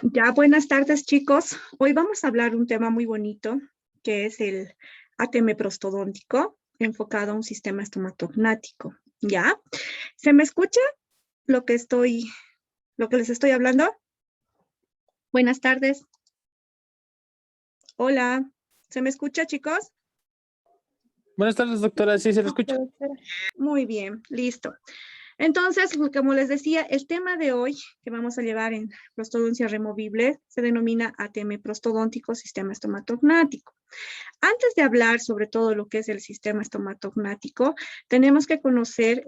Ya, buenas tardes, chicos. Hoy vamos a hablar de un tema muy bonito, que es el ATM prostodóntico, enfocado a un sistema estomatognático. ¿Ya? ¿Se me escucha lo que les estoy hablando? Buenas tardes. Hola. ¿Se me escucha, chicos? Buenas tardes, doctora. Sí, se le escucha. Muy bien, listo. Entonces, como les decía, el tema de hoy que vamos a llevar en prostodoncia removible se denomina ATM prostodóntico, sistema estomatognático. Antes de hablar sobre todo lo que es el sistema estomatognático, tenemos que conocer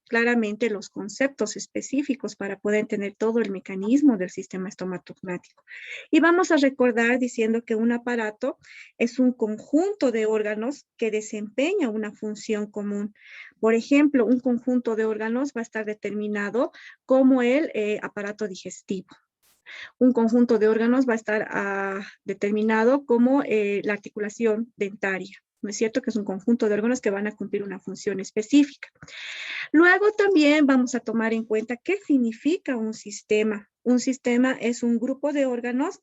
claramente los conceptos específicos para poder entender todo el mecanismo del sistema estomatognático. Y vamos a recordar diciendo que un aparato es un conjunto de órganos que desempeña una función común. Por ejemplo, un conjunto de órganos va a estar determinado como el aparato digestivo. Un conjunto de órganos va a estar determinado como la articulación dentaria. ¿No es cierto? Que es un conjunto de órganos que van a cumplir una función específica. Luego también vamos a tomar en cuenta qué significa un sistema. Un sistema es un grupo de órganos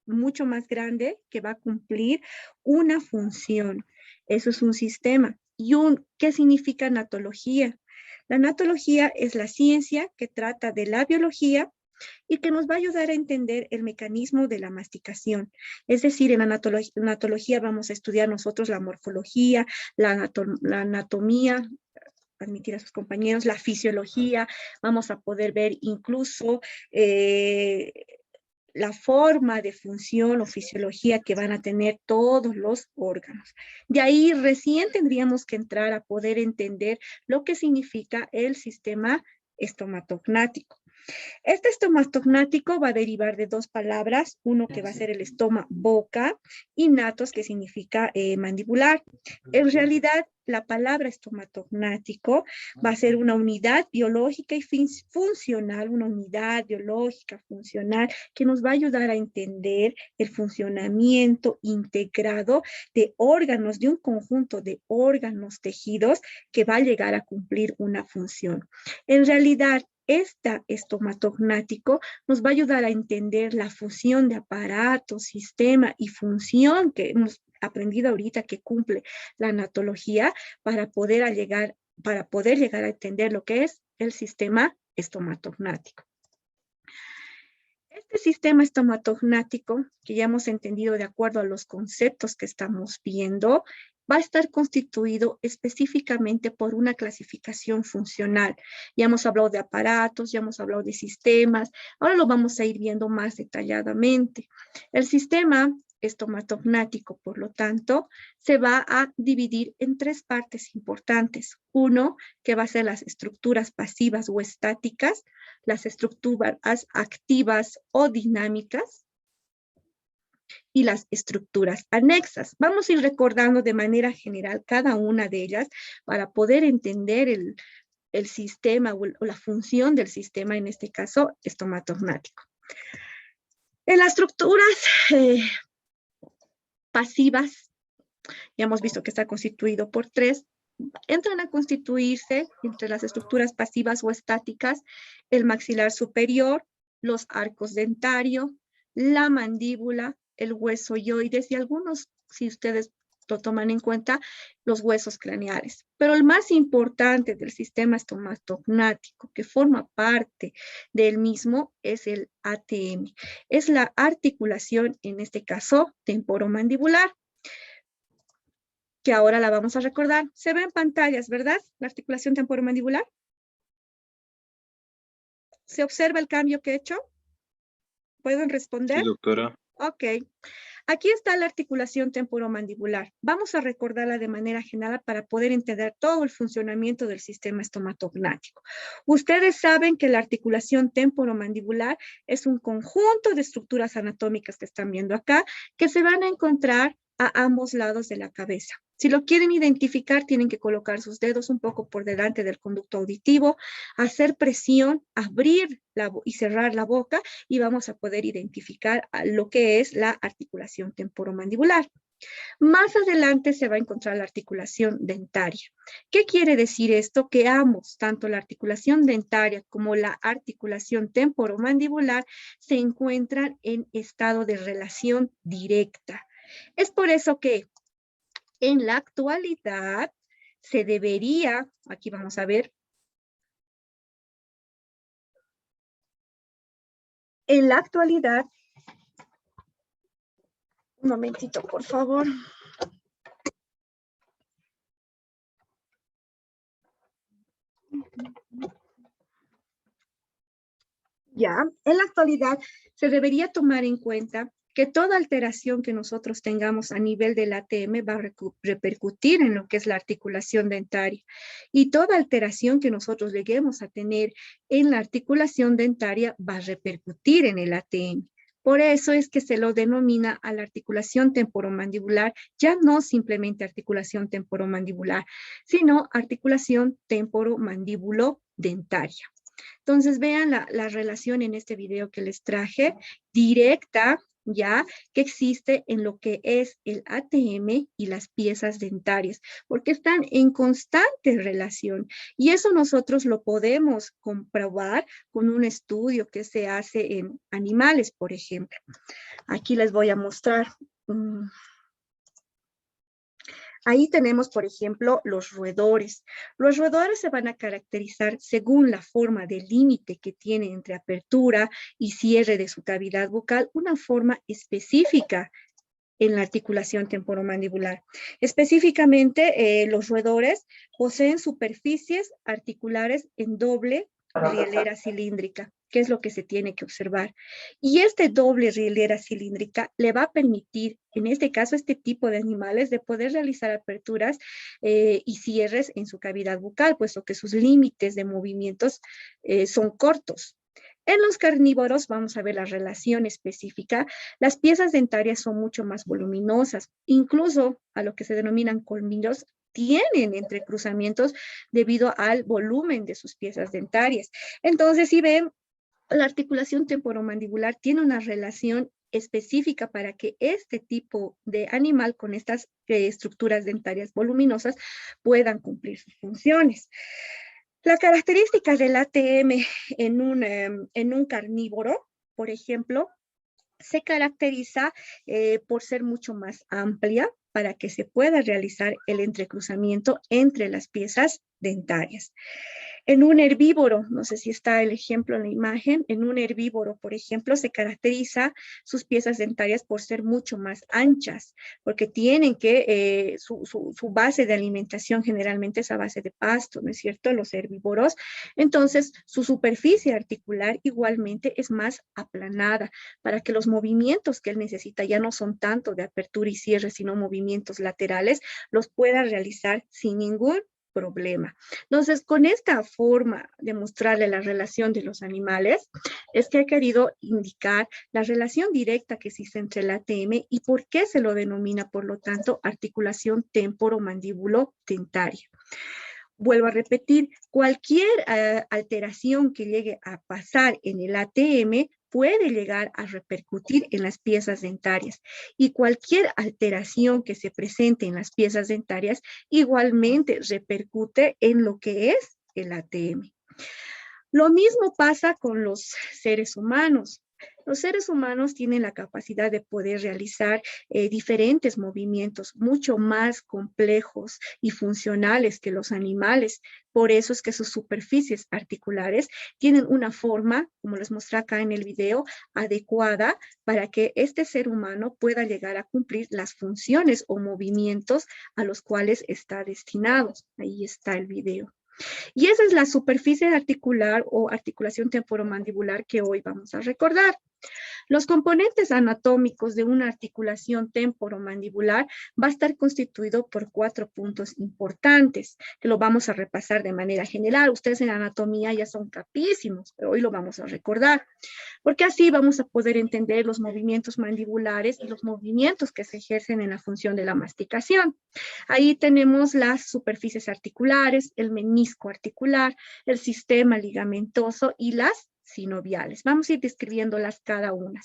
mucho más grande que va a cumplir una función. Eso es un sistema. ¿Qué significa natología? La natología es la ciencia que trata de la biología y que nos va a ayudar a entender el mecanismo de la masticación. Es decir, en la natología vamos a estudiar nosotros la morfología, la anatomía, admitir a sus compañeros, la fisiología, vamos a poder ver incluso la forma de función o fisiología que van a tener todos los órganos. De ahí recién tendríamos que entrar a poder entender lo que significa el sistema estomatognático. Este estomatognático va a derivar de dos palabras, uno que va a ser el estoma-boca y natos, que significa mandibular. En realidad, la palabra estomatognático va a ser una unidad biológica y funcional, una unidad biológica funcional que nos va a ayudar a entender el funcionamiento integrado de órganos, de un conjunto de órganos tejidos que va a llegar a cumplir una función. En realidad, este estomatognático nos va a ayudar a entender la fusión de aparato, sistema y función que hemos aprendido ahorita que cumple la natología para poder llegar a entender lo que es el sistema estomatognático. Este sistema estomatognático, que ya hemos entendido de acuerdo a los conceptos que estamos viendo, va a estar constituido específicamente por una clasificación funcional. Ya hemos hablado de aparatos, ya hemos hablado de sistemas, ahora lo vamos a ir viendo más detalladamente. El sistema estomatognático, por lo tanto, se va a dividir en tres partes importantes. Uno, que va a ser las estructuras pasivas o estáticas, las estructuras activas o dinámicas, y las estructuras anexas. Vamos a ir recordando de manera general cada una de ellas para poder entender el sistema o la función del sistema, en este caso, estomatognático. En las estructuras pasivas, ya hemos visto que está constituido por tres, entran a constituirse entre las estructuras pasivas o estáticas el maxilar superior, los arcos dentarios, la mandíbula, el hueso yoides y algunos, si ustedes lo toman en cuenta, los huesos craneales. Pero el más importante del sistema estomatognático, que forma parte del mismo, es el ATM. Es la articulación, en este caso, temporomandibular, que ahora la vamos a recordar. Se ve en pantallas, ¿verdad? La articulación temporomandibular. ¿Se observa el cambio que he hecho? ¿Pueden responder? Sí, doctora. Ok. Aquí está la articulación temporomandibular. Vamos a recordarla de manera general para poder entender todo el funcionamiento del sistema estomatognático. Ustedes saben que la articulación temporomandibular es un conjunto de estructuras anatómicas que están viendo acá, que se van a encontrar a ambos lados de la cabeza. Si lo quieren identificar, tienen que colocar sus dedos un poco por delante del conducto auditivo, hacer presión, abrir y cerrar la boca y vamos a poder identificar lo que es la articulación temporomandibular. Más adelante se va a encontrar la articulación dentaria. ¿Qué quiere decir esto? Que ambos, tanto la articulación dentaria como la articulación temporomandibular, se encuentran en estado de relación directa. Es por eso que en la actualidad se debería, aquí vamos a ver, en la actualidad, un momentito, por favor. Ya, en la actualidad se debería tomar en cuenta que toda alteración que nosotros tengamos a nivel del ATM va a repercutir en lo que es la articulación dentaria. Y toda alteración que nosotros lleguemos a tener en la articulación dentaria va a repercutir en el ATM. Por eso es que se lo denomina a la articulación temporomandibular, ya no simplemente articulación temporomandibular, sino articulación temporomandibulo-dentaria. Entonces vean la relación en este video que les traje, directa, ya, que existe en lo que es el ATM y las piezas dentarias, porque están en constante relación. Y eso nosotros lo podemos comprobar con un estudio que se hace en animales, por ejemplo. Aquí les voy a mostrar. Ahí tenemos, por ejemplo, los roedores. Los roedores se van a caracterizar según la forma de límite que tiene entre apertura y cierre de su cavidad bucal, una forma específica en la articulación temporomandibular. Específicamente, los roedores poseen superficies articulares en doble rielera cilíndrica, que es lo que se tiene que observar. Y este doble rielera cilíndrica le va a permitir, en este caso, este tipo de animales, de poder realizar aperturas y cierres en su cavidad bucal, puesto que sus límites de movimientos son cortos. En los carnívoros, vamos a ver la relación específica, las piezas dentarias son mucho más voluminosas, incluso a lo que se denominan colmillos, tienen entrecruzamientos debido al volumen de sus piezas dentarias. Entonces, si ven, la articulación temporomandibular tiene una relación específica para que este tipo de animal con estas estructuras dentarias voluminosas puedan cumplir sus funciones. La característica del ATM en un carnívoro, por ejemplo, se caracteriza por ser mucho más amplia para que se pueda realizar el entrecruzamiento entre las piezas dentarias. En un herbívoro, no sé si está el ejemplo en la imagen, en un herbívoro, por ejemplo, se caracteriza sus piezas dentarias por ser mucho más anchas, porque tienen que, su base de alimentación generalmente es a base de pasto, ¿no es cierto? Los herbívoros. Entonces, su superficie articular igualmente es más aplanada, para que los movimientos que él necesita ya no son tanto de apertura y cierre, sino movimientos laterales, los pueda realizar sin ningún problema. Entonces, con esta forma de mostrarle la relación de los animales, es que he querido indicar la relación directa que existe entre el ATM y por qué se lo denomina, por lo tanto, articulación temporomandibulo-dentaria. Vuelvo a repetir, cualquier alteración que llegue a pasar en el ATM puede llegar a repercutir en las piezas dentarias y cualquier alteración que se presente en las piezas dentarias igualmente repercute en lo que es el ATM. Lo mismo pasa con los seres humanos. Los seres humanos tienen la capacidad de poder realizar diferentes movimientos mucho más complejos y funcionales que los animales. Por eso es que sus superficies articulares tienen una forma, como les mostré acá en el video, adecuada para que este ser humano pueda llegar a cumplir las funciones o movimientos a los cuales está destinado. Ahí está el video. Y esa es la superficie articular o articulación temporomandibular que hoy vamos a recordar. Los componentes anatómicos de una articulación temporomandibular va a estar constituido por 4 puntos importantes, que lo vamos a repasar de manera general. Ustedes en anatomía ya son capísimos, pero hoy lo vamos a recordar, porque así vamos a poder entender los movimientos mandibulares y los movimientos que se ejercen en la función de la masticación. Ahí tenemos las superficies articulares, el menisco articular, el sistema ligamentoso y las sinoviales. Vamos a ir describiéndolas cada una.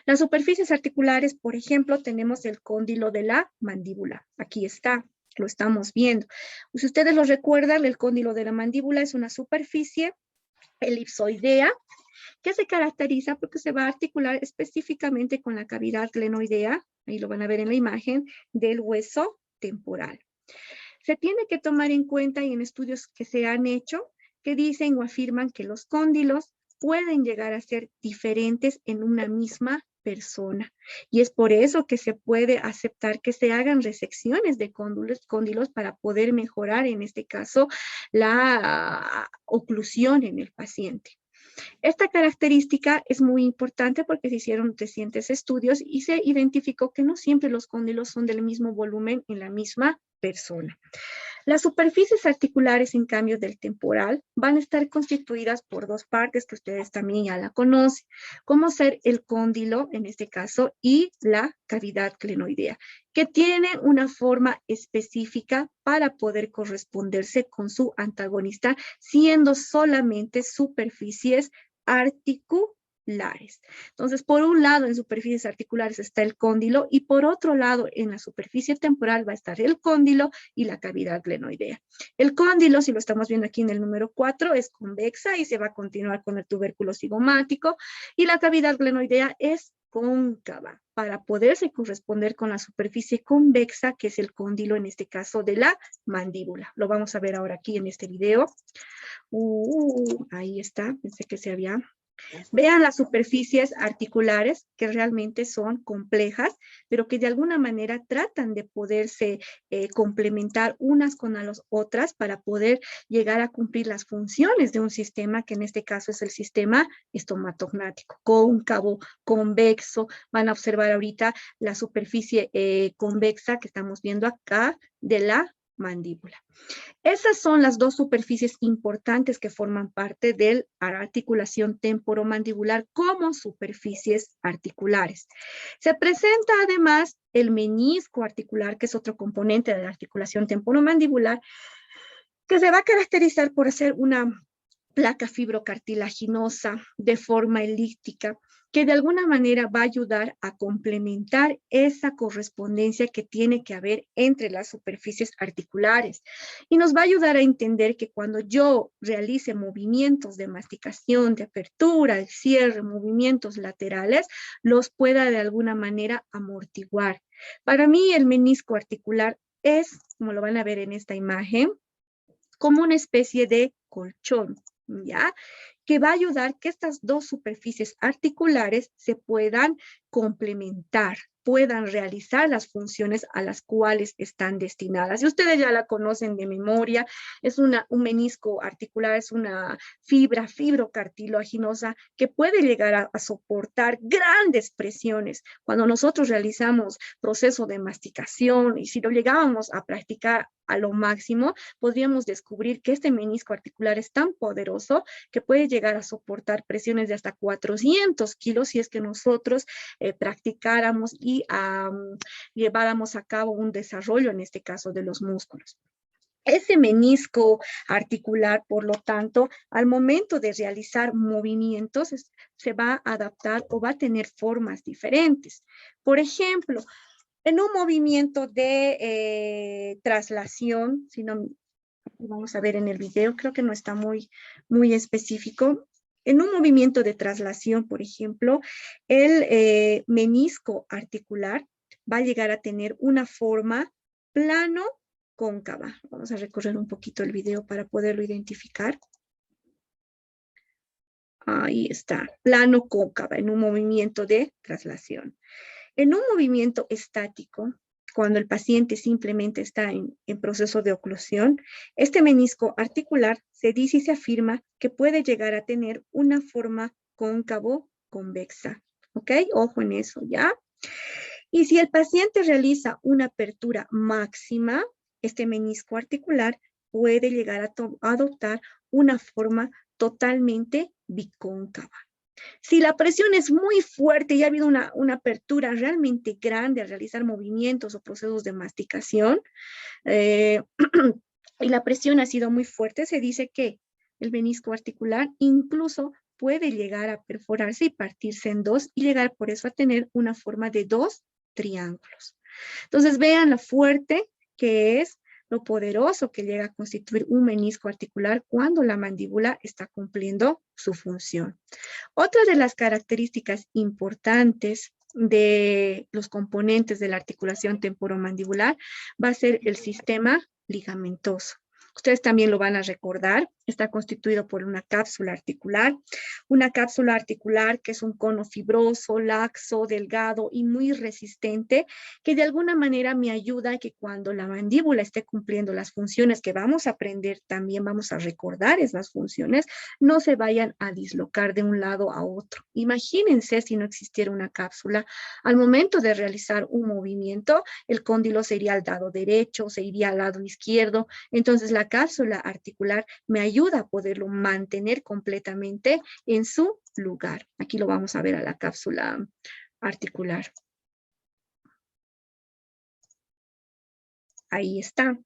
Las superficies articulares, por ejemplo, tenemos el cóndilo de la mandíbula. Aquí está, lo estamos viendo. Si ustedes lo recuerdan, el cóndilo de la mandíbula es una superficie elipsoidea que se caracteriza porque se va a articular específicamente con la cavidad glenoidea, ahí lo van a ver en la imagen, del hueso temporal. Se tiene que tomar en cuenta, y en estudios que se han hecho, que dicen o afirman que los cóndilos pueden llegar a ser diferentes en una misma persona. Y es por eso que se puede aceptar que se hagan resecciones de cóndilos para poder mejorar, en este caso, la oclusión en el paciente. Esta característica es muy importante porque se hicieron recientes estudios y se identificó que no siempre los cóndilos son del mismo volumen en la misma persona. Las superficies articulares, en cambio, del temporal van a estar constituidas por dos partes que ustedes también ya la conocen, como ser el cóndilo, en este caso, y la cavidad glenoidea, que tienen una forma específica para poder corresponderse con su antagonista, siendo solamente superficies articulares. Entonces, por un lado, en superficies articulares está el cóndilo y por otro lado, en la superficie temporal va a estar el cóndilo y la cavidad glenoidea. El cóndilo, si lo estamos viendo aquí en el número 4, es convexa y se va a continuar con el tubérculo cigomático, y la cavidad glenoidea es cóncava para poderse corresponder con la superficie convexa, que es el cóndilo, en este caso, de la mandíbula. Lo vamos a ver ahora aquí en este video. Ahí está, pensé que se había... Vean las superficies articulares, que realmente son complejas, pero que de alguna manera tratan de poderse complementar unas con las otras para poder llegar a cumplir las funciones de un sistema, que en este caso es el sistema estomatognático, cóncavo, convexo. Van a observar ahorita la superficie convexa que estamos viendo acá de la mandíbula. Esas son las dos superficies importantes que forman parte de la articulación temporomandibular como superficies articulares. Se presenta además el menisco articular, que es otro componente de la articulación temporomandibular, que se va a caracterizar por ser una placa fibrocartilaginosa de forma elíptica, que de alguna manera va a ayudar a complementar esa correspondencia que tiene que haber entre las superficies articulares. Y nos va a ayudar a entender que cuando yo realice movimientos de masticación, de apertura, de cierre, movimientos laterales, los pueda de alguna manera amortiguar. Para mí, el menisco articular es, como lo van a ver en esta imagen, como una especie de colchón, ¿ya? Que va a ayudar que estas dos superficies articulares se puedan complementar, puedan realizar las funciones a las cuales están destinadas. Y ustedes ya la conocen de memoria, es un menisco articular, es una fibra fibrocartilaginosa que puede llegar a soportar grandes presiones. Cuando nosotros realizamos proceso de masticación, y si lo llegábamos a practicar a lo máximo, podríamos descubrir que este menisco articular es tan poderoso que puede llegar a soportar presiones de hasta 400 kilos si es que nosotros practicáramos y lleváramos a cabo un desarrollo, en este caso, de los músculos. Ese menisco articular, por lo tanto, al momento de realizar movimientos, se va a adaptar o va a tener formas diferentes. Por ejemplo, en un movimiento de traslación, si no, vamos a ver en el video, creo que no está muy específico. En un movimiento de traslación, por ejemplo, el menisco articular va a llegar a tener una forma plano cóncava. Vamos a recorrer un poquito el video para poderlo identificar. Ahí está, plano cóncava en un movimiento de traslación. En un movimiento estático, cuando el paciente simplemente está en proceso de oclusión, este menisco articular se dice y se afirma que puede llegar a tener una forma cóncavo-convexa. ¿Ok? Ojo en eso, ¿ya? Y si el paciente realiza una apertura máxima, este menisco articular puede llegar a adoptar una forma totalmente bicóncava. Si la presión es muy fuerte y ha habido una apertura realmente grande al realizar movimientos o procesos de masticación, y la presión ha sido muy fuerte, se dice que el menisco articular incluso puede llegar a perforarse y partirse en dos y llegar por eso a tener una forma de dos triángulos. Entonces vean lo fuerte que es, lo poderoso que llega a constituir un menisco articular cuando la mandíbula está cumpliendo su función. Otra de las características importantes de los componentes de la articulación temporomandibular va a ser el sistema ligamentoso. Ustedes también lo van a recordar, está constituido por una cápsula articular que es un cono fibroso, laxo, delgado y muy resistente, que de alguna manera me ayuda a que cuando la mandíbula esté cumpliendo las funciones que vamos a aprender, también vamos a recordar esas funciones, no se vayan a dislocar de un lado a otro. Imagínense si no existiera una cápsula, al momento de realizar un movimiento, el cóndilo se iría al lado derecho, se iría al lado izquierdo, entonces la cápsula articular me ayuda a poderlo mantener completamente en su lugar. Aquí lo vamos a ver a la cápsula articular. Ahí está.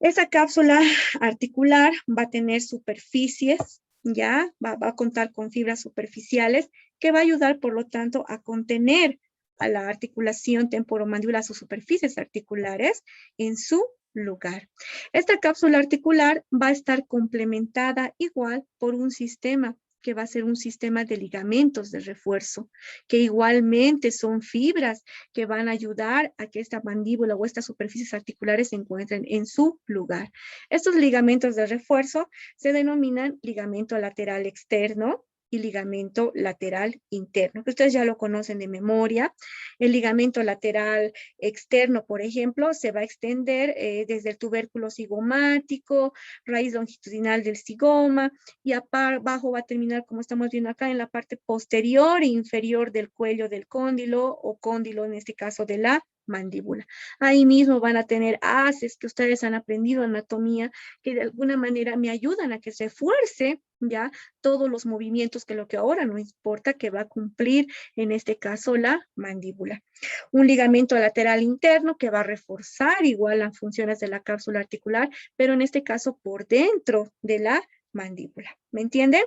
Esa cápsula articular va a tener superficies, ya, va a contar con fibras superficiales que va a ayudar, por lo tanto, a contener a la articulación temporomandibular, sus superficies articulares en su lugar. Esta cápsula articular va a estar complementada igual por un sistema que va a ser un sistema de ligamentos de refuerzo, que igualmente son fibras que van a ayudar a que esta mandíbula o estas superficies articulares se encuentren en su lugar. Estos ligamentos de refuerzo se denominan ligamento lateral externo y ligamento lateral interno, que ustedes ya lo conocen de memoria. El ligamento lateral externo, por ejemplo, se va a extender desde el tubérculo cigomático, raíz longitudinal del cigoma, y abajo va a terminar, como estamos viendo acá, en la parte posterior e inferior del cuello del cóndilo, o cóndilo en este caso de la mandíbula. Ahí mismo van a tener haces que ustedes han aprendido anatomía, que de alguna manera me ayudan a que se fuerce ya todos los movimientos que lo que ahora no importa, que va a cumplir en este caso la mandíbula. Un ligamento lateral interno que va a reforzar igual las funciones de la cápsula articular, pero en este caso por dentro de la mandíbula. ¿Me entienden?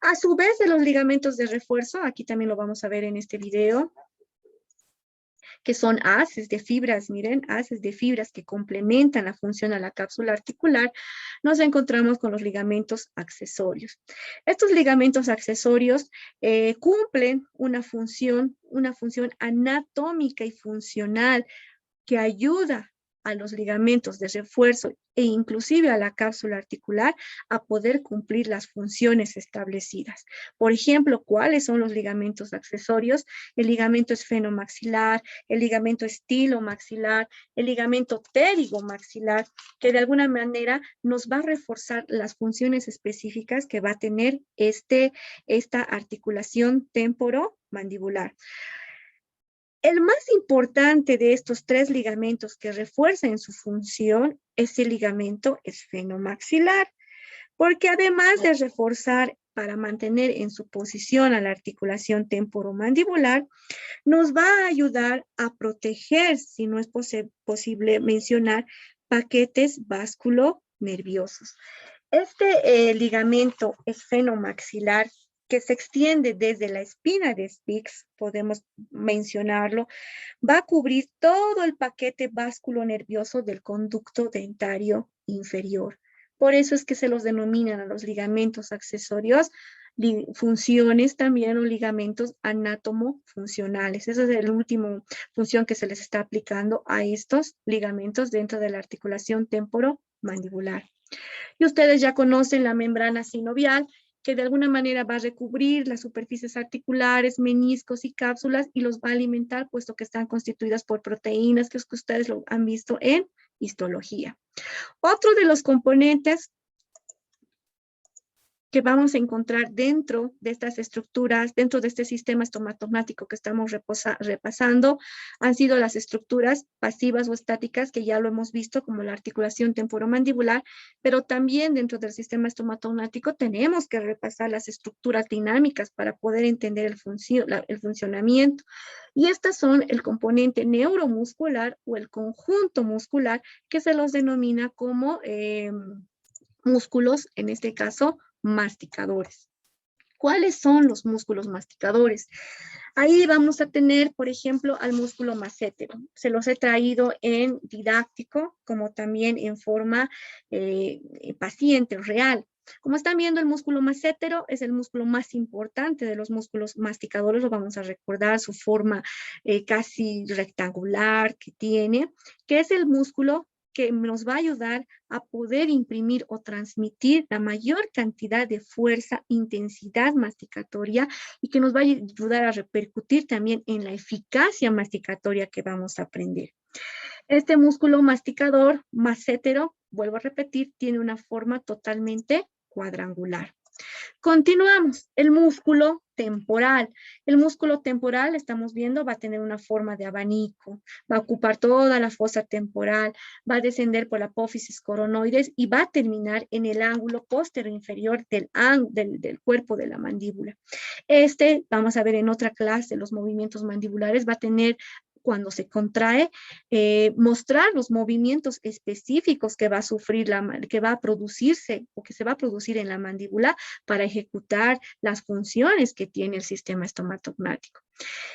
A su vez de los ligamentos de refuerzo, aquí también lo vamos a ver en este video, que son haces de fibras, miren, haces de fibras que complementan la función a la cápsula articular, nos encontramos con los ligamentos accesorios. Estos ligamentos accesorios cumplen una función anatómica y funcional que ayuda a los ligamentos de refuerzo e inclusive a la cápsula articular a poder cumplir las funciones establecidas. Por ejemplo, ¿cuáles son los ligamentos accesorios? El ligamento esfenomaxilar, el ligamento estilomaxilar, el ligamento pterigomaxilar, que de alguna manera nos va a reforzar las funciones específicas que va a tener esta articulación temporomandibular. El más importante de estos tres ligamentos que refuerzan su función es el ligamento esfenomaxilar, porque además de reforzar para mantener en su posición a la articulación temporomandibular, nos va a ayudar a proteger, si no es posible mencionar, paquetes vasculonerviosos. Este ligamento esfenomaxilar que se extiende desde la espina de Spix, podemos mencionarlo, va a cubrir todo el paquete vasculonervioso del conducto dentario inferior. Por eso es que se los denominan a los ligamentos accesorios funciones también o ligamentos anátomo-funcionales. Esa es la última función que se les está aplicando a estos ligamentos dentro de la articulación temporomandibular. Y ustedes ya conocen la membrana sinovial, que de alguna manera va a recubrir las superficies articulares, meniscos y cápsulas y los va a alimentar, puesto que están constituidas por proteínas, que es que ustedes lo han visto en histología. Otro de los componentes que vamos a encontrar dentro de estas estructuras, dentro de este sistema estomatognático que estamos repasando, han sido las estructuras pasivas o estáticas, que ya lo hemos visto, como la articulación temporomandibular, pero también dentro del sistema estomatognático tenemos que repasar las estructuras dinámicas para poder entender el funcionamiento. Y estas son el componente neuromuscular o el conjunto muscular, que se los denomina como músculos, en este caso, masticadores. ¿Cuáles son los músculos masticadores? Ahí vamos a tener, por ejemplo, al músculo massétero. Se los he traído en didáctico, como también en forma paciente, real. Como están viendo, el músculo massétero es el músculo más importante de los músculos masticadores. Lo vamos a recordar, su forma casi rectangular que tiene, que es el músculo que nos va a ayudar a poder imprimir o transmitir la mayor cantidad de fuerza, intensidad masticatoria y que nos va a ayudar a repercutir también en la eficacia masticatoria que vamos a aprender. Este músculo masticador massétero, vuelvo a repetir, tiene una forma totalmente cuadrangular. Continuamos, el músculo temporal. El músculo temporal, estamos viendo, va a tener una forma de abanico, va a ocupar toda la fosa temporal, va a descender por la apófisis coronoides y va a terminar en el ángulo posterior inferior del cuerpo de la mandíbula. Vamos a ver en otra clase, los movimientos mandibulares, va a tener, cuando se contrae, mostrar los movimientos específicos que va a sufrir, que va a producirse o que se va a producir en la mandíbula para ejecutar las funciones que tiene el sistema estomatognático.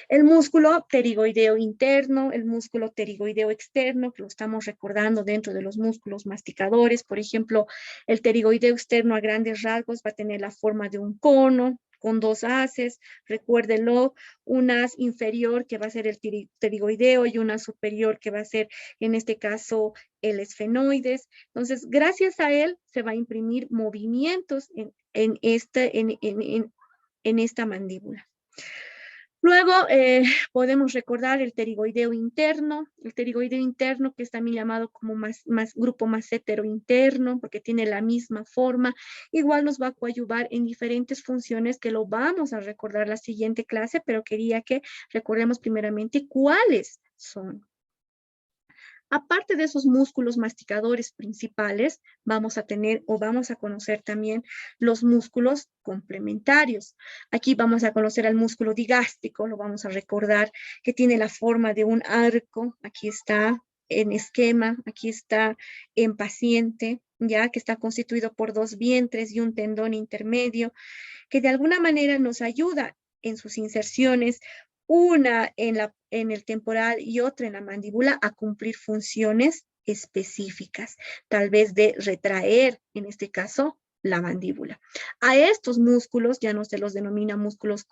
El músculo pterigoideo interno, el músculo pterigoideo externo, que lo estamos recordando dentro de los músculos masticadores. Por ejemplo, el pterigoideo externo a grandes rasgos va a tener la forma de un cono con dos haces, recuérdenlo, una as inferior que va a ser el pterigoideo y una superior que va a ser, en este caso, el esfenoides. Entonces, gracias a él se va a imprimir movimientos en esta mandíbula. Luego podemos recordar el pterigoideo interno que es también llamado como grupo massétero interno, porque tiene la misma forma. Igual nos va a coadyuvar en diferentes funciones que lo vamos a recordar la siguiente clase, pero quería que recordemos primeramente cuáles son. Aparte de esos músculos masticadores principales, vamos a tener o vamos a conocer también los músculos complementarios. Aquí vamos a conocer al músculo digástrico, lo vamos a recordar, que tiene la forma de un arco. Aquí está en esquema, aquí está en paciente, ya que está constituido por dos vientres y un tendón intermedio, que de alguna manera nos ayuda en sus inserciones, una en el temporal y otra en la mandíbula, a cumplir funciones específicas, tal vez de retraer, en este caso, la mandíbula. A estos músculos ya no se los denomina músculos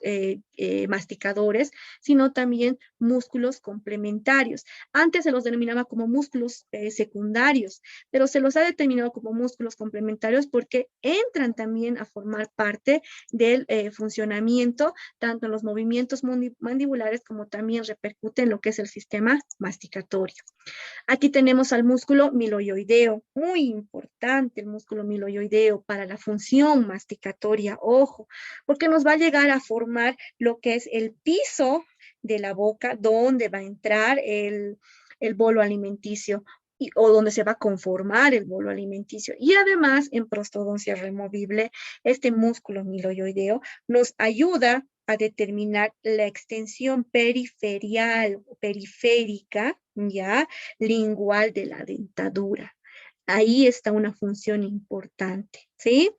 masticadores, sino también músculos complementarios. Antes se los denominaba como músculos secundarios, pero se los ha determinado como músculos complementarios porque entran también a formar parte del funcionamiento, tanto en los movimientos mandibulares como también repercute en lo que es el sistema masticatorio. Aquí tenemos al músculo miloioideo, muy importante el músculo miloioideo para la función masticatoria, ojo, porque nos va a llegar a formar lo que es el piso de la boca, donde va a entrar el bolo alimenticio o donde se va a conformar el bolo alimenticio. Y además, en prostodoncia removible, este músculo miloioideo nos ayuda a determinar la extensión periferial o periférica, ya, lingual de la dentadura. Ahí está una función importante, ¿sí?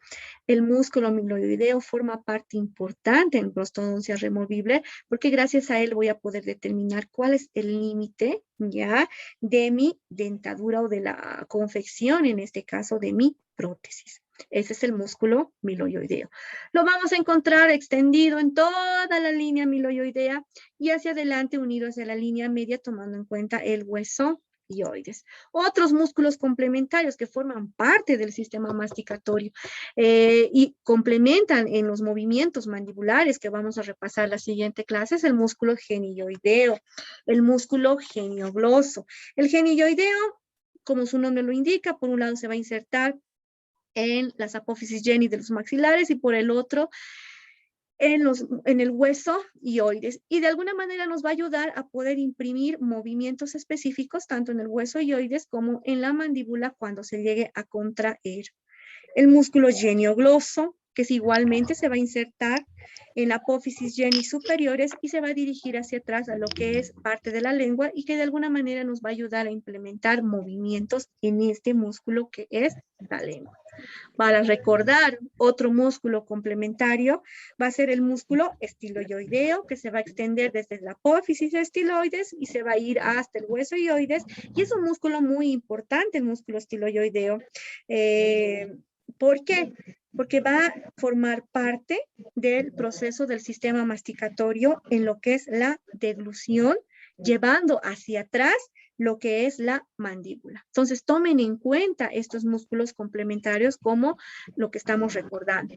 El músculo miloioideo forma parte importante en prostodoncia removible porque gracias a él voy a poder determinar cuál es el límite, ¿ya?, de mi dentadura o de la confección, en este caso, de mi prótesis. Ese es el músculo miloioideo. Lo vamos a encontrar extendido en toda la línea miloioidea y hacia adelante unido hacia la línea media, tomando en cuenta el hueso hyoides. Otros músculos complementarios que forman parte del sistema masticatorio y complementan en los movimientos mandibulares que vamos a repasar la siguiente clase es el músculo genioideo, el músculo geniogloso. El genioideo, como su nombre lo indica, por un lado se va a insertar en las apófisis geni de los maxilares y por el otro en el hueso hyoides, y de alguna manera nos va a ayudar a poder imprimir movimientos específicos tanto en el hueso hyoides como en la mandíbula cuando se llegue a contraer. El músculo geniogloso que igualmente se va a insertar en la apófisis yenis superiores y se va a dirigir hacia atrás a lo que es parte de la lengua y que de alguna manera nos va a ayudar a implementar movimientos en este músculo que es la lengua. Para recordar otro músculo complementario, va a ser el músculo estiloideo, que se va a extender desde la apófisis estiloides y se va a ir hasta el hueso ioides, y es un músculo muy importante, el músculo estiloideo. ¿Por qué? Porque va a formar parte del proceso del sistema masticatorio en lo que es la deglución, llevando hacia atrás lo que es la mandíbula. Entonces, tomen en cuenta estos músculos complementarios como lo que estamos recordando.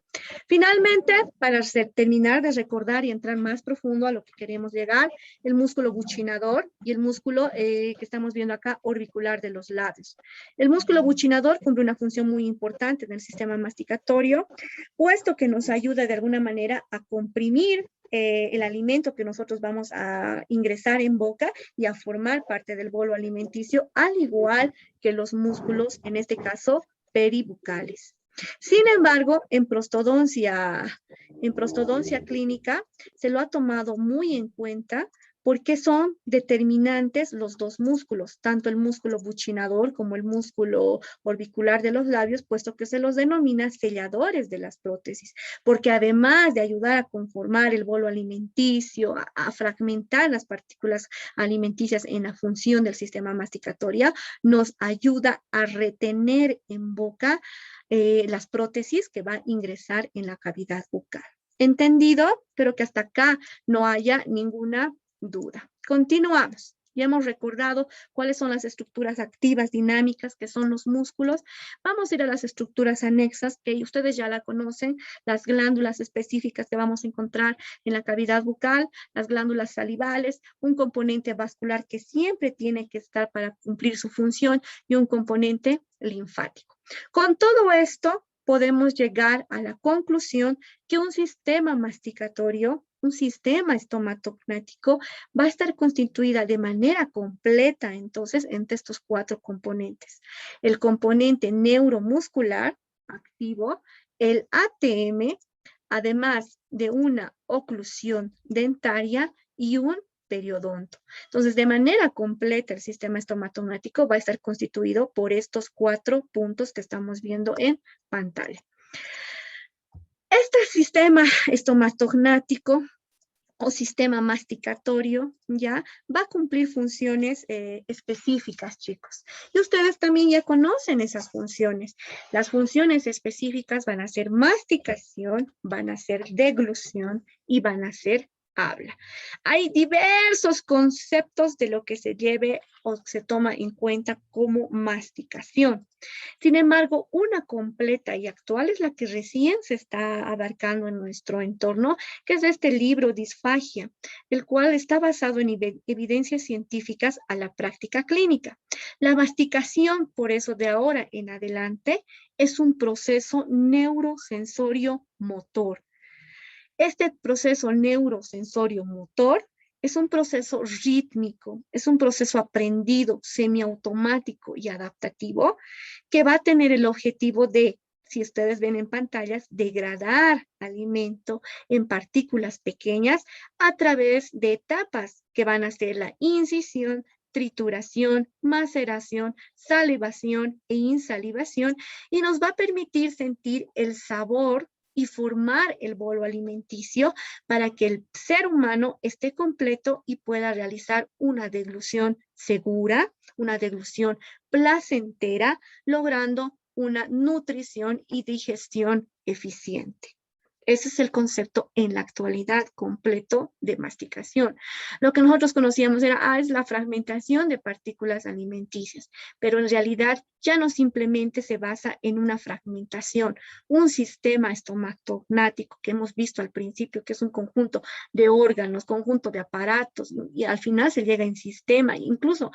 Finalmente, para terminar de recordar y entrar más profundo a lo que queremos llegar, el músculo buccinador y el músculo que estamos viendo acá, orbicular de los labios. El músculo buccinador cumple una función muy importante en el sistema masticatorio, puesto que nos ayuda de alguna manera a comprimir el alimento que nosotros vamos a ingresar en boca y a formar parte del bolo alimenticio, al igual que los músculos, en este caso, peribucales. Sin embargo, en prostodoncia clínica se lo ha tomado muy en cuenta porque son determinantes los dos músculos, tanto el músculo buccinador como el músculo orbicular de los labios, puesto que se los denomina selladores de las prótesis, porque además de ayudar a conformar el bolo alimenticio, a fragmentar las partículas alimenticias en la función del sistema masticatorio, nos ayuda a retener en boca las prótesis que va a ingresar en la cavidad bucal. ¿Entendido? Espero que hasta acá no haya ninguna duda. Continuamos. Ya hemos recordado cuáles son las estructuras activas dinámicas, que son los músculos. Vamos a ir a las estructuras anexas, que ustedes ya la conocen, las glándulas específicas que vamos a encontrar en la cavidad bucal, las glándulas salivales, un componente vascular que siempre tiene que estar para cumplir su función y un componente linfático. Con todo esto, podemos llegar a la conclusión que un sistema masticatorio, un sistema estomatognático, va a estar constituida de manera completa, entonces, entre estos cuatro componentes. El componente neuromuscular activo, el ATM, además de una oclusión dentaria y un periodonto. Entonces, de manera completa, el sistema estomatognático va a estar constituido por estos cuatro puntos que estamos viendo en pantalla. Este sistema estomatognático o sistema masticatorio, ya, va a cumplir funciones específicas, chicos. Y ustedes también ya conocen esas funciones. Las funciones específicas van a ser masticación, van a ser deglución y van a ser habla. Hay diversos conceptos de lo que se lleve o se toma en cuenta como masticación. Sin embargo, una completa y actual es la que recién se está abarcando en nuestro entorno, que es este libro Disfagia, el cual está basado en evidencias científicas a la práctica clínica. La masticación, por eso de ahora en adelante, es un proceso neurosensorio motor. Este proceso neurosensorio motor es un proceso rítmico, es un proceso aprendido, semiautomático y adaptativo que va a tener el objetivo de, si ustedes ven en pantallas, degradar alimento en partículas pequeñas a través de etapas que van a ser la incisión, trituración, maceración, salivación e insalivación, y nos va a permitir sentir el sabor y formar el bolo alimenticio para que el ser humano esté completo y pueda realizar una deglución segura, una deglución placentera, logrando una nutrición y digestión eficiente. Ese es el concepto en la actualidad completo de masticación. Lo que nosotros conocíamos era, es la fragmentación de partículas alimenticias, pero en realidad ya no simplemente se basa en una fragmentación. Un sistema estomatognático que hemos visto al principio, que es un conjunto de órganos, conjunto de aparatos, y al final se llega en sistema, incluso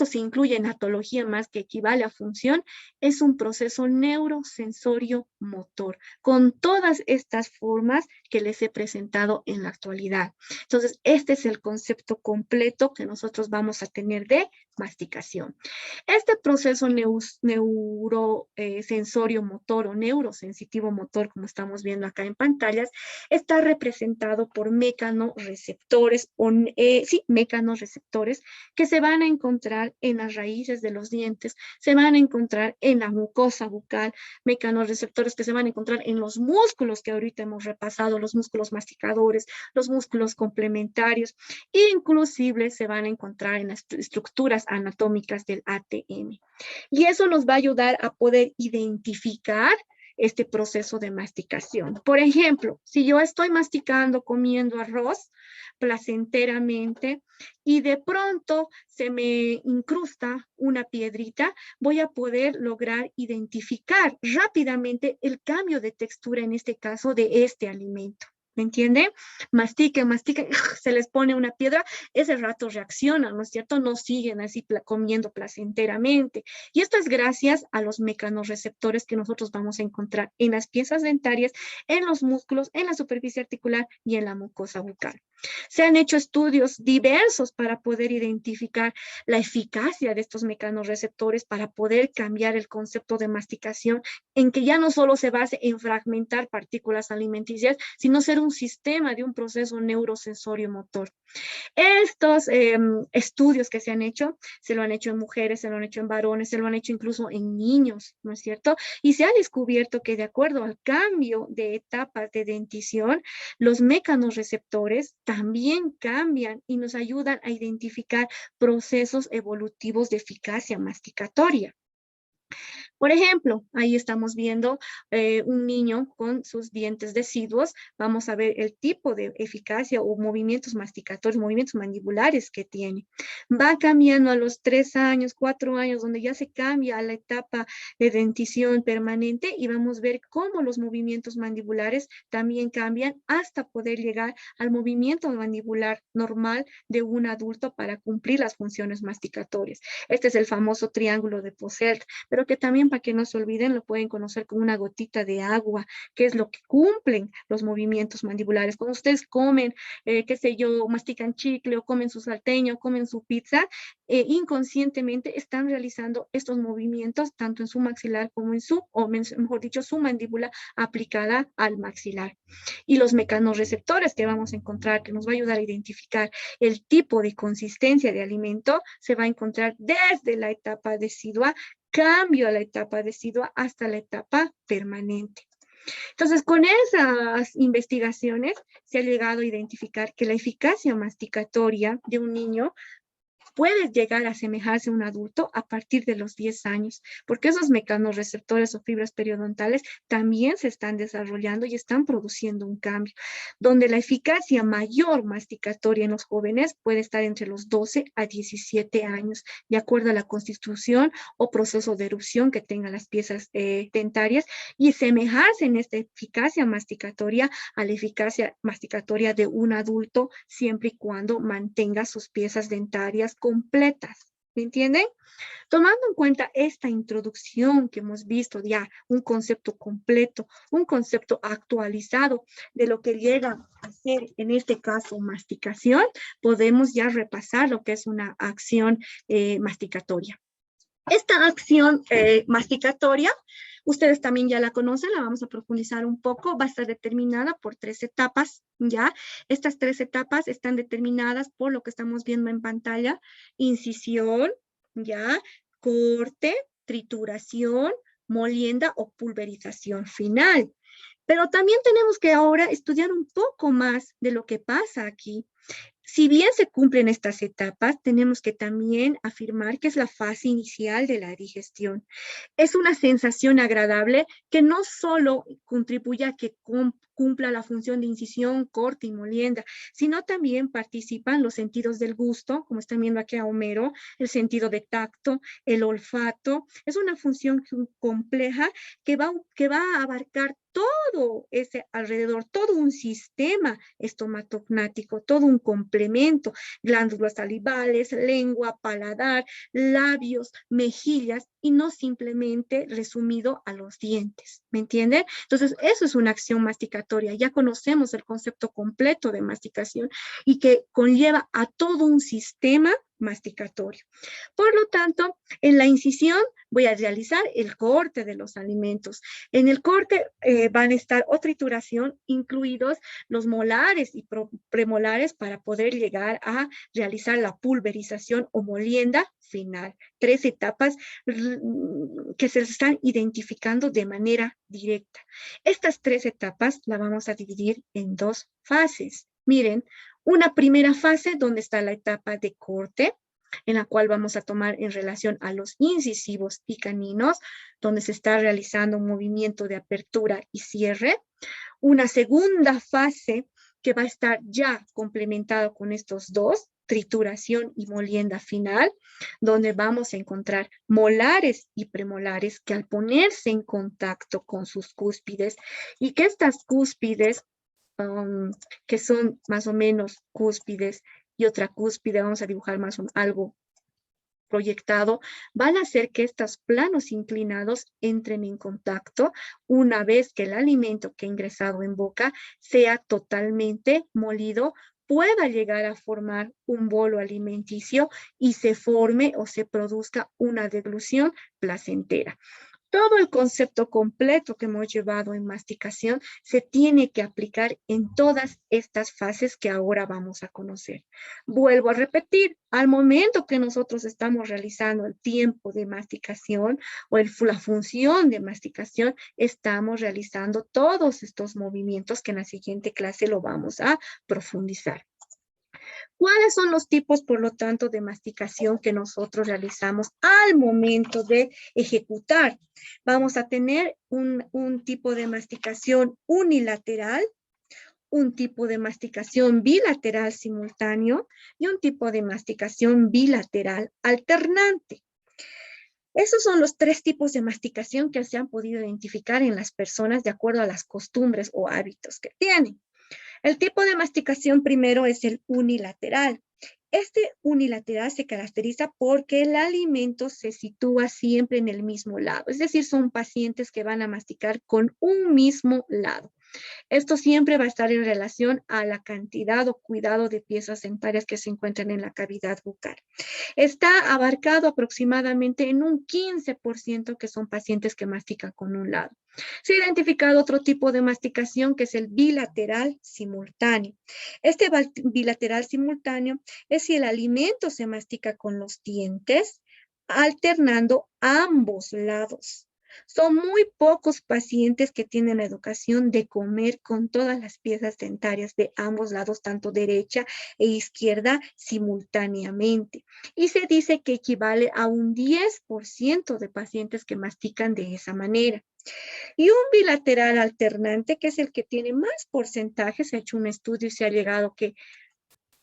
se incluye en atología más que equivale a función, es un proceso neurosensorio motor, con todas estas formas que les he presentado en la actualidad. Entonces, este es el concepto completo que nosotros vamos a tener de masticación. Este proceso neurosensorio motor o neurosensitivo motor, como estamos viendo acá en pantallas, está representado por mecanorreceptores, mecanorreceptores que se van a encontrar en las raíces de los dientes, se van a encontrar en la mucosa bucal, mecanorreceptores que se van a encontrar en los músculos que ahorita hemos repasado, los músculos masticadores, los músculos complementarios, e inclusive se van a encontrar en las estructuras anatómicas del ATM. Y eso nos va a ayudar a poder identificar este proceso de masticación. Por ejemplo, si yo estoy masticando, comiendo arroz placenteramente y de pronto se me incrusta una piedrita, voy a poder lograr identificar rápidamente el cambio de textura, en este caso, de este alimento. ¿Me entiende? Mastiquen, se les pone una piedra, ese rato reaccionan, ¿no es cierto? No siguen así comiendo placenteramente. Y esto es gracias a los mecanorreceptores que nosotros vamos a encontrar en las piezas dentarias, en los músculos, en la superficie articular y en la mucosa bucal. Se han hecho estudios diversos para poder identificar la eficacia de estos mecanorreceptores para poder cambiar el concepto de masticación en que ya no solo se base en fragmentar partículas alimenticias, sino ser un sistema de un proceso neurosensorio motor. Estos estudios que se lo han hecho en mujeres, se lo han hecho en varones, se lo han hecho incluso en niños, ¿no es cierto? Y se ha descubierto que de acuerdo al cambio de etapas de dentición, los mecanorreceptores también cambian y nos ayudan a identificar procesos evolutivos de eficacia masticatoria. Por ejemplo, ahí estamos viendo un niño con sus dientes deciduos. Vamos a ver el tipo de eficacia o movimientos masticatorios, movimientos mandibulares que tiene. Va cambiando a los 3 años, 4 años, donde ya se cambia a la etapa de dentición permanente y vamos a ver cómo los movimientos mandibulares también cambian hasta poder llegar al movimiento mandibular normal de un adulto para cumplir las funciones masticatorias. Este es el famoso triángulo de Posselt, pero que también, para que no se olviden, lo pueden conocer como una gotita de agua, que es lo que cumplen los movimientos mandibulares. Cuando ustedes comen, qué sé yo, mastican chicle o comen su salteño, comen su pizza, inconscientemente están realizando estos movimientos tanto en su maxilar como en su, o mejor dicho, su mandíbula aplicada al maxilar. Y los mecanorreceptores que vamos a encontrar, que nos va a ayudar a identificar el tipo de consistencia de alimento, se va a encontrar desde la etapa decidua, cambio a la etapa decidua hasta la etapa permanente. Entonces, con esas investigaciones se ha llegado a identificar que la eficacia masticatoria de un niño puede llegar a asemejarse a un adulto a partir de los 10 años, porque esos mecanorreceptores o fibras periodontales también se están desarrollando y están produciendo un cambio, donde la eficacia mayor masticatoria en los jóvenes puede estar entre los 12 a 17 años, de acuerdo a la constitución o proceso de erupción que tengan las piezas dentarias, y semejarse en esta eficacia masticatoria a la eficacia masticatoria de un adulto, siempre y cuando mantenga sus piezas dentarias completas. ¿Me entienden? Tomando en cuenta esta introducción que hemos visto ya, un concepto completo, un concepto actualizado de lo que llega a ser, en este caso, masticación, podemos ya repasar lo que es una acción masticatoria. Esta acción masticatoria, ustedes también ya la conocen, la vamos a profundizar un poco, va a estar determinada por 3 etapas, ¿ya? Estas 3 etapas están determinadas por lo que estamos viendo en pantalla: incisión, ¿ya? Corte, trituración, molienda o pulverización final. Pero también tenemos que ahora estudiar un poco más de lo que pasa aquí. Si bien se cumplen estas etapas, tenemos que también afirmar que es la fase inicial de la digestión. Es una sensación agradable que no solo contribuye a que cumpla la función de incisión, corte y molienda, sino también participan los sentidos del gusto, como están viendo aquí a Homero, el sentido de tacto, el olfato. Es una función compleja que va a abarcar todo ese alrededor, todo un sistema estomatognático, todo un complemento: glándulas salivales, lengua, paladar, labios, mejillas y no simplemente resumido a los dientes, ¿me entienden? Entonces, eso es una acción masticatoria. Ya conocemos el concepto completo de masticación y que conlleva a todo un sistema masticatorio. Por lo tanto, en la incisión voy a realizar el corte de los alimentos. En el corte van a estar o trituración, incluidos los molares y premolares para poder llegar a realizar la pulverización o molienda final. 3 etapas que se están identificando de manera directa. Estas 3 etapas las vamos a dividir en 2 fases. Miren, una primera fase donde está la etapa de corte, en la cual vamos a tomar en relación a los incisivos y caninos, donde se está realizando un movimiento de apertura y cierre. Una segunda fase que va a estar ya complementado con estos dos, trituración y molienda final, donde vamos a encontrar molares y premolares que al ponerse en contacto con sus cúspides y que estas cúspides que son más o menos cúspides y otra cúspide, vamos a dibujar más algo proyectado, van a hacer que estos planos inclinados entren en contacto una vez que el alimento que ha ingresado en boca sea totalmente molido, pueda llegar a formar un bolo alimenticio y se forme o se produzca una deglución placentera. Todo el concepto completo que hemos llevado en masticación se tiene que aplicar en todas estas fases que ahora vamos a conocer. Vuelvo a repetir, al momento que nosotros estamos realizando el tiempo de masticación o la función de masticación, estamos realizando todos estos movimientos que en la siguiente clase lo vamos a profundizar. ¿Cuáles son los tipos, por lo tanto, de masticación que nosotros realizamos al momento de ejecutar? Vamos a tener un tipo de masticación unilateral, un tipo de masticación bilateral simultáneo y un tipo de masticación bilateral alternante. Esos son los 3 tipos de masticación que se han podido identificar en las personas de acuerdo a las costumbres o hábitos que tienen. El tipo de masticación primero es el unilateral. Este unilateral se caracteriza porque el alimento se sitúa siempre en el mismo lado, es decir, son pacientes que van a masticar con un mismo lado. Esto siempre va a estar en relación a la cantidad o cuidado de piezas dentarias que se encuentran en la cavidad bucal. Está abarcado aproximadamente en un 15% que son pacientes que mastican con un lado. Se ha identificado otro tipo de masticación que es el bilateral simultáneo. Este bilateral simultáneo es si el alimento se mastica con los dientes, alternando ambos lados. Son muy pocos pacientes que tienen la educación de comer con todas las piezas dentarias de ambos lados, tanto derecha e izquierda, simultáneamente. Y se dice que equivale a un 10% de pacientes que mastican de esa manera. Y un bilateral alternante, que es el que tiene más porcentajes, se ha hecho un estudio y se ha llegado que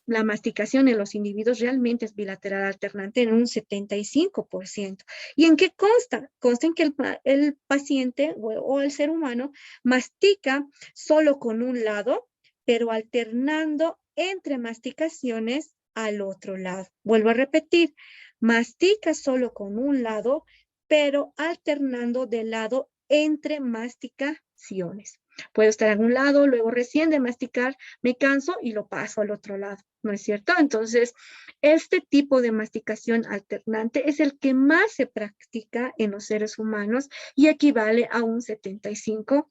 la masticación en los individuos realmente es bilateral alternante en un 75%. ¿Y en qué consta? Consta en que el paciente o el ser humano mastica solo con un lado, pero alternando entre masticaciones al otro lado. Vuelvo a repetir, mastica solo con un lado, pero alternando de lado entre masticaciones. Puedo estar en un lado, luego recién de masticar me canso y lo paso al otro lado, ¿no es cierto? Entonces, este tipo de masticación alternante es el que más se practica en los seres humanos y equivale a un 75%.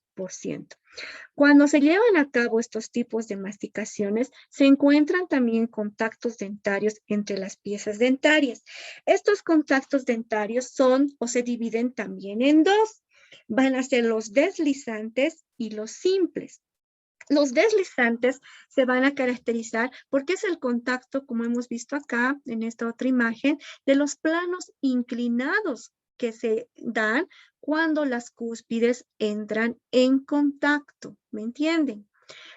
Cuando se llevan a cabo estos tipos de masticaciones, se encuentran también contactos dentarios entre las piezas dentarias. Estos contactos dentarios son o se dividen también en 2. Van a ser los deslizantes y los simples. Los deslizantes se van a caracterizar porque es el contacto, como hemos visto acá en esta otra imagen, de los planos inclinados que se dan cuando las cúspides entran en contacto. ¿Me entienden?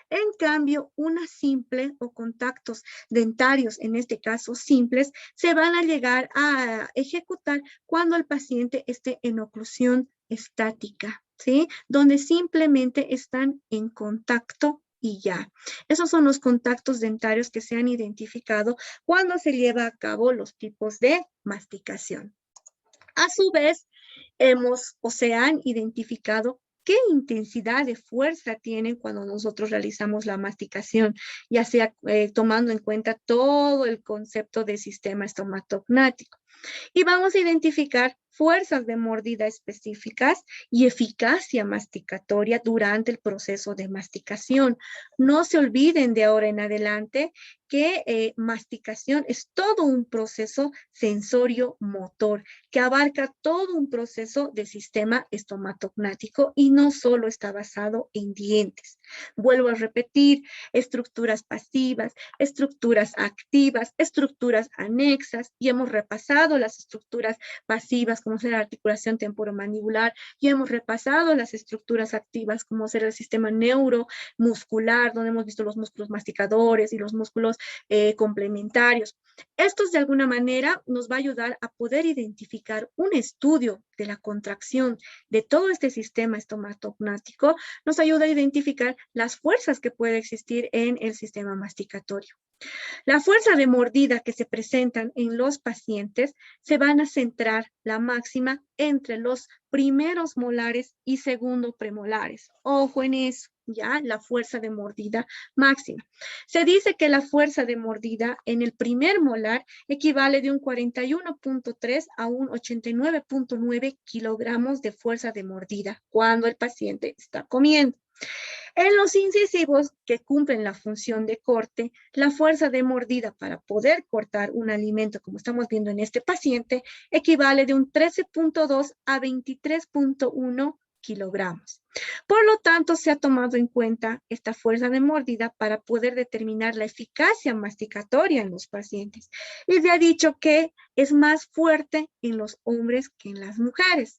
En cambio, una simple o contactos dentarios, en este caso simples, se van a llegar a ejecutar cuando el paciente esté en oclusión estática, ¿sí? Donde simplemente están en contacto y ya. Esos son los contactos dentarios que se han identificado cuando se lleva a cabo los tipos de masticación. A su vez, se han identificado qué intensidad de fuerza tienen cuando nosotros realizamos la masticación, ya sea tomando en cuenta todo el concepto de sistema estomatognático. Y vamos a identificar fuerzas de mordida específicas y eficacia masticatoria durante el proceso de masticación. No se olviden de ahora en adelante que masticación es todo un proceso sensorio-motor que abarca todo un proceso de sistema estomatognático y no solo está basado en dientes. Vuelvo a repetir, estructuras pasivas, estructuras activas, estructuras anexas, y hemos repasado las estructuras pasivas como ser la articulación temporomandibular, y hemos repasado las estructuras activas como ser el sistema neuromuscular, donde hemos visto los músculos masticadores y los músculos complementarios. Estos de alguna manera nos va a ayudar a poder identificar un estudio de la contracción de todo este sistema estomatognático, nos ayuda a identificar las fuerzas que puede existir en el sistema masticatorio. La fuerza de mordida que se presentan en los pacientes se van a centrar la máxima entre los primeros molares y segundo premolares. Ojo en eso, ya, la fuerza de mordida máxima. Se dice que la fuerza de mordida en el primer molar equivale de un 41.3 a un 89.9 kilogramos de fuerza de mordida cuando el paciente está comiendo. En los incisivos que cumplen la función de corte, la fuerza de mordida para poder cortar un alimento, como estamos viendo en este paciente, equivale de un 13.2 a 23.1 kilogramos. Por lo tanto, se ha tomado en cuenta esta fuerza de mordida para poder determinar la eficacia masticatoria en los pacientes. Y se ha dicho que es más fuerte en los hombres que en las mujeres.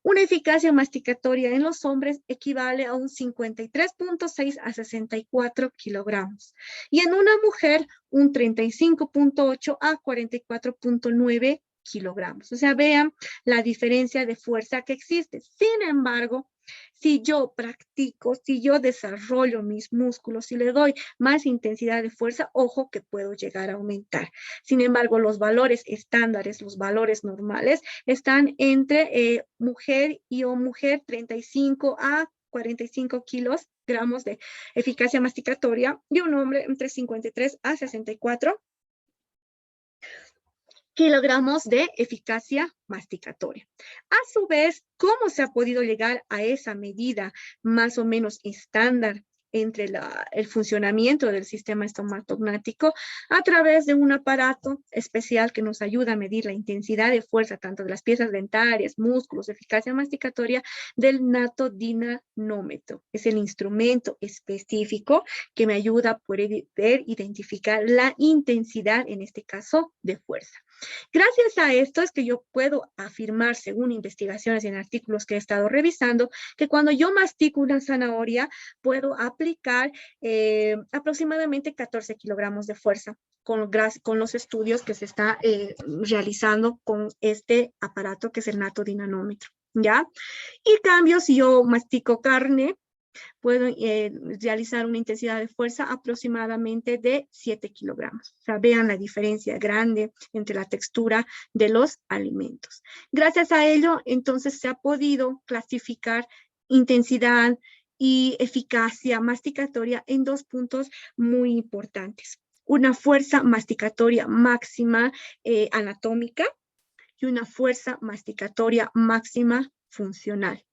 Una eficacia masticatoria en los hombres equivale a un 53.6 a 64 kilogramos. Y en una mujer, un 35.8 a 44.9 kilogramos. O sea, vean la diferencia de fuerza que existe. Sin embargo, si yo practico, si yo desarrollo mis músculos, si le doy más intensidad de fuerza, ojo que puedo llegar a aumentar. Sin embargo, los valores estándares, los valores normales, están entre mujer y mujer 35 a 45 gramos de eficacia masticatoria y un hombre entre 53 a 64 kilogramos de eficacia masticatoria. A su vez, ¿cómo se ha podido llegar a esa medida más o menos estándar entre el funcionamiento del sistema estomatognático? A través de un aparato especial que nos ayuda a medir la intensidad de fuerza tanto de las piezas dentarias, músculos, eficacia masticatoria del natodinamómetro. Es el instrumento específico que me ayuda a poder identificar la intensidad, en este caso, de fuerza. Gracias a esto es que yo puedo afirmar, según investigaciones en artículos que he estado revisando, que cuando yo mastico una zanahoria, puedo aplicar aproximadamente 14 kilogramos de fuerza con los estudios que se está realizando con este aparato que es el natodinamómetro, ¿ya? Y en cambio, si yo mastico carne, puedo realizar una intensidad de fuerza aproximadamente de 7 kilogramos. O sea, vean la diferencia grande entre la textura de los alimentos. Gracias a ello, entonces, se ha podido clasificar intensidad y eficacia masticatoria en dos puntos muy importantes. Una fuerza masticatoria máxima anatómica y una fuerza masticatoria máxima funcional.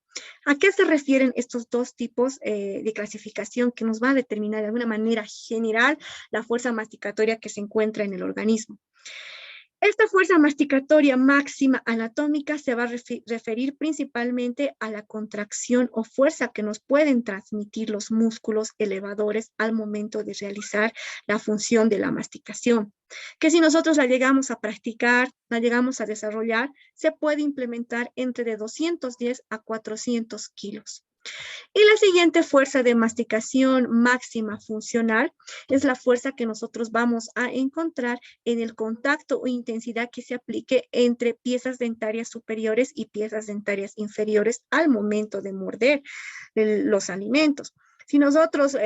¿A qué se refieren estos dos tipos de clasificación que nos va a determinar de alguna manera general la fuerza masticatoria que se encuentra en el organismo? Esta fuerza masticatoria máxima anatómica se va a referir principalmente a la contracción o fuerza que nos pueden transmitir los músculos elevadores al momento de realizar la función de la masticación, que si nosotros la llegamos a practicar, la llegamos a desarrollar, se puede implementar entre de 210 a 400 kilos. Y la siguiente fuerza de masticación máxima funcional es la fuerza que nosotros vamos a encontrar en el contacto o intensidad que se aplique entre piezas dentarias superiores y piezas dentarias inferiores al momento de morder los alimentos. Si nosotros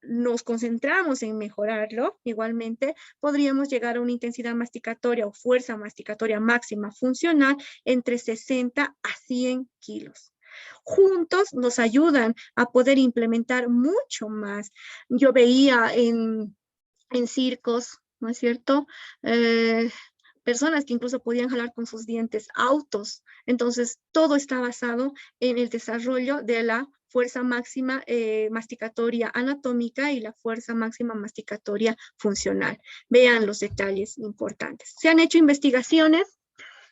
nos concentramos en mejorarlo, igualmente podríamos llegar a una intensidad masticatoria o fuerza masticatoria máxima funcional entre 60 a 100 kilos. Juntos nos ayudan a poder implementar mucho más. Yo veía en circos, ¿no es cierto? Personas que incluso podían jalar con sus dientes autos. Entonces, todo está basado en el desarrollo de la fuerza máxima masticatoria anatómica y la fuerza máxima masticatoria funcional. Vean los detalles importantes. Se han hecho investigaciones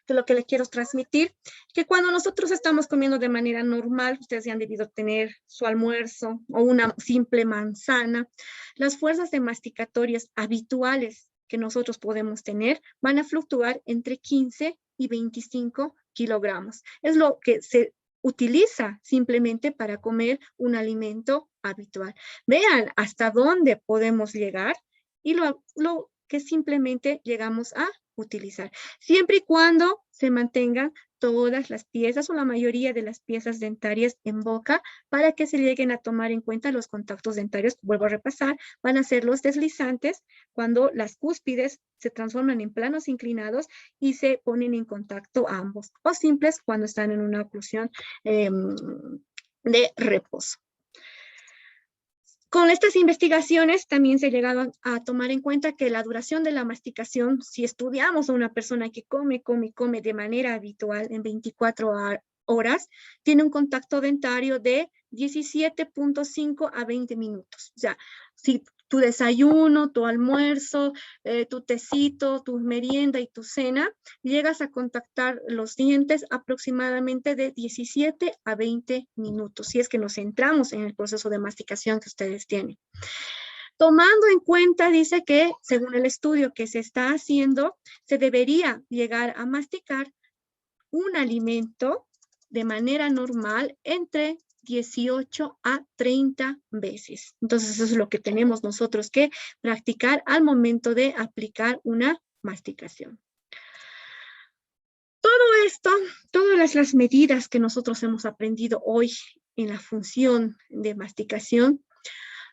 de lo que les quiero transmitir, que cuando nosotros estamos comiendo de manera normal, ustedes ya han debido tener su almuerzo o una simple manzana, las fuerzas de masticatorias habituales que nosotros podemos tener van a fluctuar entre 15 y 25 kilogramos. Es lo que se utiliza simplemente para comer un alimento habitual. Vean hasta dónde podemos llegar y lo que simplemente llegamos a utilizar, siempre y cuando se mantengan todas las piezas o la mayoría de las piezas dentarias en boca para que se lleguen a tomar en cuenta los contactos dentarios. Vuelvo a repasar, van a ser los deslizantes cuando las cúspides se transforman en planos inclinados y se ponen en contacto ambos, o simples cuando están en una oclusión de reposo. Con estas investigaciones también se llegaron a tomar en cuenta que la duración de la masticación, si estudiamos a una persona que come de manera habitual en 24 horas, tiene un contacto dentario de 17.5 a 20 minutos. O sea, si tu desayuno, tu almuerzo, tu tecito, tu merienda y tu cena, llegas a contactar los dientes aproximadamente de 17 a 20 minutos, si es que nos centramos en el proceso de masticación que ustedes tienen. Tomando en cuenta, dice que según el estudio que se está haciendo, se debería llegar a masticar un alimento de manera normal entre 18 a 30 veces. Entonces, eso es lo que tenemos nosotros que practicar al momento de aplicar una masticación. Todo esto, todas las medidas que nosotros hemos aprendido hoy en la función de masticación,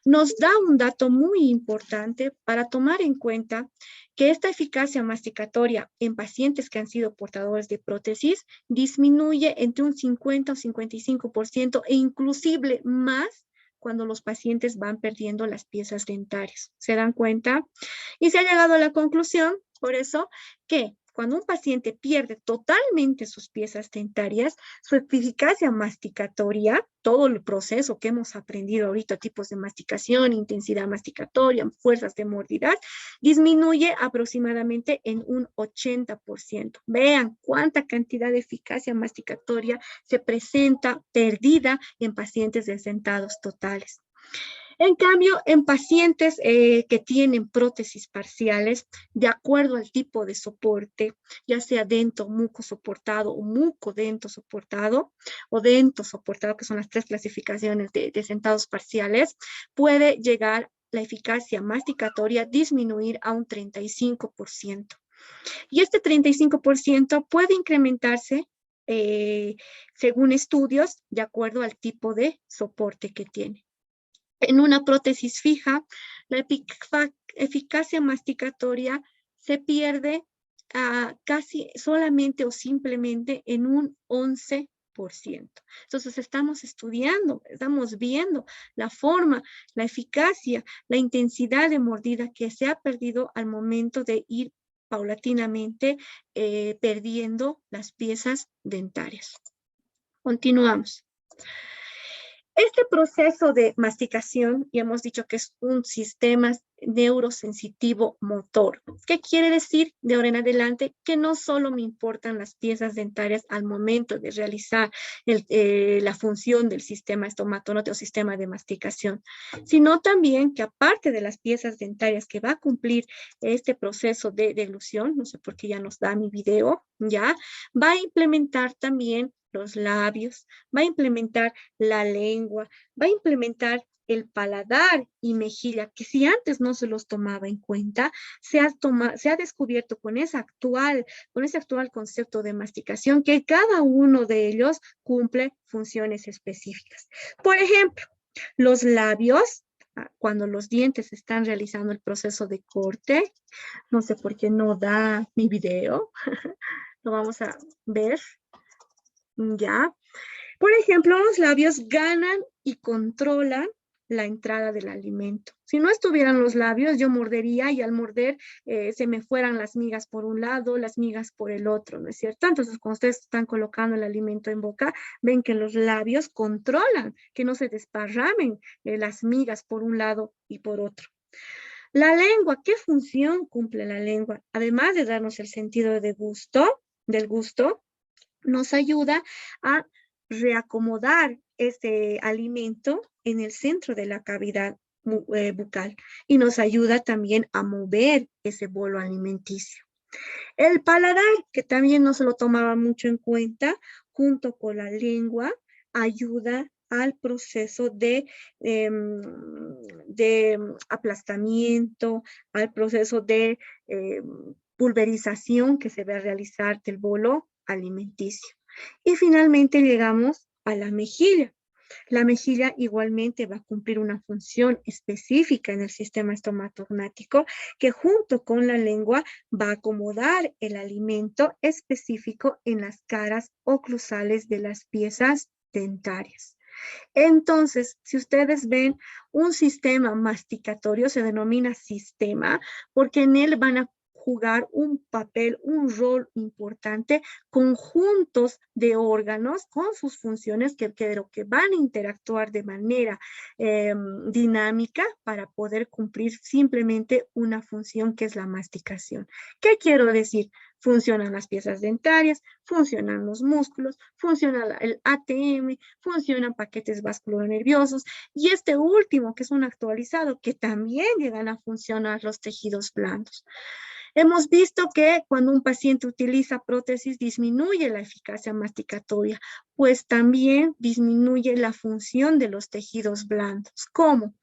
nos da un dato muy importante para tomar en cuenta que esta eficacia masticatoria en pacientes que han sido portadores de prótesis disminuye entre un 50 o 55% e inclusive más cuando los pacientes van perdiendo las piezas dentarias. ¿Se dan cuenta? Y se ha llegado a la conclusión, por eso, que cuando un paciente pierde totalmente sus piezas dentarias, su eficacia masticatoria, todo el proceso que hemos aprendido ahorita, tipos de masticación, intensidad masticatoria, fuerzas de mordida, disminuye aproximadamente en un 80%. Vean cuánta cantidad de eficacia masticatoria se presenta perdida en pacientes desdentados totales. En cambio, en pacientes que tienen prótesis parciales, de acuerdo al tipo de soporte, ya sea dento muco soportado o muco dento soportado, o dento soportado, que son las tres clasificaciones de dentados parciales, puede llegar la eficacia masticatoria disminuir a un 35%. Y este 35% puede incrementarse según estudios, de acuerdo al tipo de soporte que tiene. En una prótesis fija, la eficacia masticatoria se pierde casi solamente o simplemente en un 11%. Entonces estamos estudiando, estamos viendo la forma, la eficacia, la intensidad de mordida que se ha perdido al momento de ir paulatinamente perdiendo las piezas dentarias. Continuamos. Este proceso de masticación, ya hemos dicho que es un sistema neurosensitivo motor. ¿Qué quiere decir de ahora en adelante? Que no solo me importan las piezas dentarias al momento de realizar la función del sistema estomatológico o sistema de masticación, sino también que aparte de las piezas dentarias que va a cumplir este proceso de deglución, no sé por qué ya nos da mi video, ya, va a implementar también los labios, va a implementar la lengua, va a implementar el paladar y mejilla, que si antes no se los tomaba en cuenta, se ha descubierto con ese actual concepto de masticación que cada uno de ellos cumple funciones específicas. Por ejemplo, Los labios, cuando los dientes están realizando el proceso de corte. No sé por qué no da mi video. Lo vamos a ver. Ya. Por ejemplo, los labios ganan y controlan la entrada del alimento. Si no estuvieran los labios, yo mordería y al morder se me fueran las migas por un lado, las migas por el otro, ¿no es cierto? Entonces, cuando ustedes están colocando el alimento en boca, ven que los labios controlan que no se desparramen las migas por un lado y por otro. La lengua, ¿qué función cumple la lengua? Además de darnos el sentido de gusto, del gusto, nos ayuda a reacomodar este alimento en el centro de la cavidad bucal y nos ayuda también a mover ese bolo alimenticio. El paladar, que también no se lo tomaba mucho en cuenta, junto con la lengua, ayuda al proceso de aplastamiento, al proceso de pulverización que se va a realizar del bolo alimenticio. Y finalmente llegamos a la mejilla. La mejilla igualmente va a cumplir una función específica en el sistema estomatognático que junto con la lengua va a acomodar el alimento específico en las caras oclusales de las piezas dentarias. Entonces, si ustedes ven un sistema masticatorio, se denomina sistema porque en él van a jugar un papel, un rol importante, conjuntos de órganos con sus funciones que van a interactuar de manera dinámica para poder cumplir simplemente una función que es la masticación. ¿Qué quiero decir? Funcionan las piezas dentarias, funcionan los músculos, funciona el ATM, funcionan paquetes vasculonerviosos y este último, que es un actualizado, que también llegan a funcionar los tejidos blandos. Hemos visto que cuando un paciente utiliza prótesis disminuye la eficacia masticatoria, pues también disminuye la función de los tejidos blandos. ¿Cómo?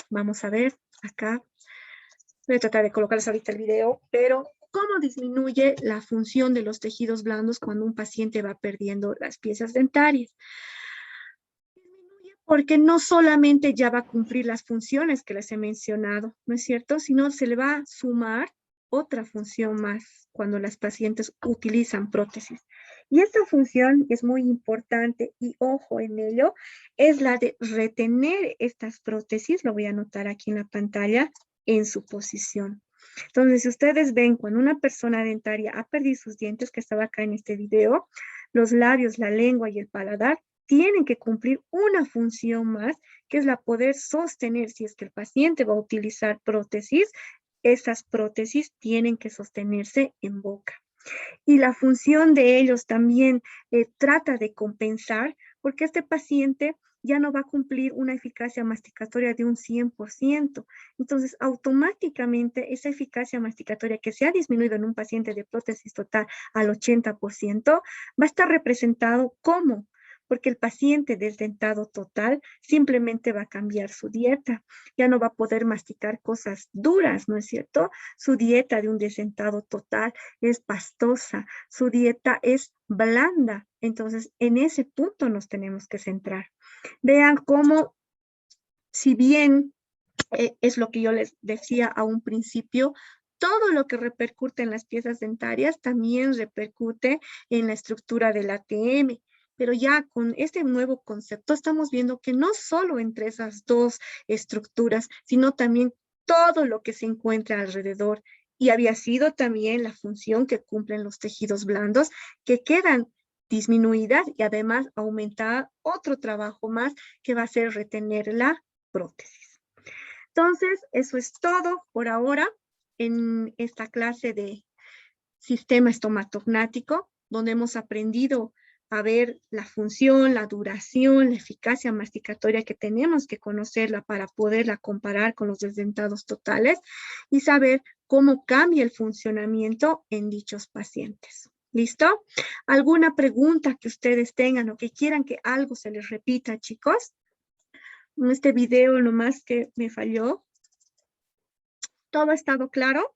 Vamos a ver acá. Voy a tratar de colocarles ahorita el video, pero ¿cómo disminuye la función de los tejidos blandos cuando un paciente va perdiendo las piezas dentarias? Porque no solamente ya va a cumplir las funciones que les he mencionado, ¿no es cierto? Sino se le va a sumar otra función más cuando las pacientes utilizan prótesis. Y esta función es muy importante y ojo en ello, es la de retener estas prótesis, lo voy a anotar aquí en la pantalla, en su posición. Entonces, si ustedes ven cuando una persona dentaria ha perdido sus dientes, que estaba acá en este video, los labios, la lengua y el paladar tienen que cumplir una función más, que es la poder sostener, si es que el paciente va a utilizar prótesis, esas prótesis tienen que sostenerse en boca. Y la función de ellos también trata de compensar, porque este paciente ya no va a cumplir una eficacia masticatoria de un 100%. Entonces, automáticamente esa eficacia masticatoria que se ha disminuido en un paciente de prótesis total al 80%, va a estar representado como porque el paciente desdentado total simplemente va a cambiar su dieta, ya no va a poder masticar cosas duras, ¿no es cierto? Su dieta de un desdentado total es pastosa, su dieta es blanda, entonces en ese punto nos tenemos que centrar. Vean cómo, si bien es lo que yo les decía a un principio, todo lo que repercute en las piezas dentarias también repercute en la estructura del ATM. Pero ya con este nuevo concepto estamos viendo que no solo entre esas dos estructuras, sino también todo lo que se encuentra alrededor. Y había sido también la función que cumplen los tejidos blandos, que quedan disminuidas y además aumentar otro trabajo más que va a ser retener la prótesis. Entonces, eso es todo por ahora en esta clase de sistema estomatognático, donde hemos aprendido a ver la función, la duración, la eficacia masticatoria que tenemos que conocerla para poderla comparar con los desdentados totales y saber cómo cambia el funcionamiento en dichos pacientes. ¿Listo? ¿Alguna pregunta que ustedes tengan o que quieran que algo se les repita, chicos? Este video nomás que me falló. ¿Todo ha estado claro?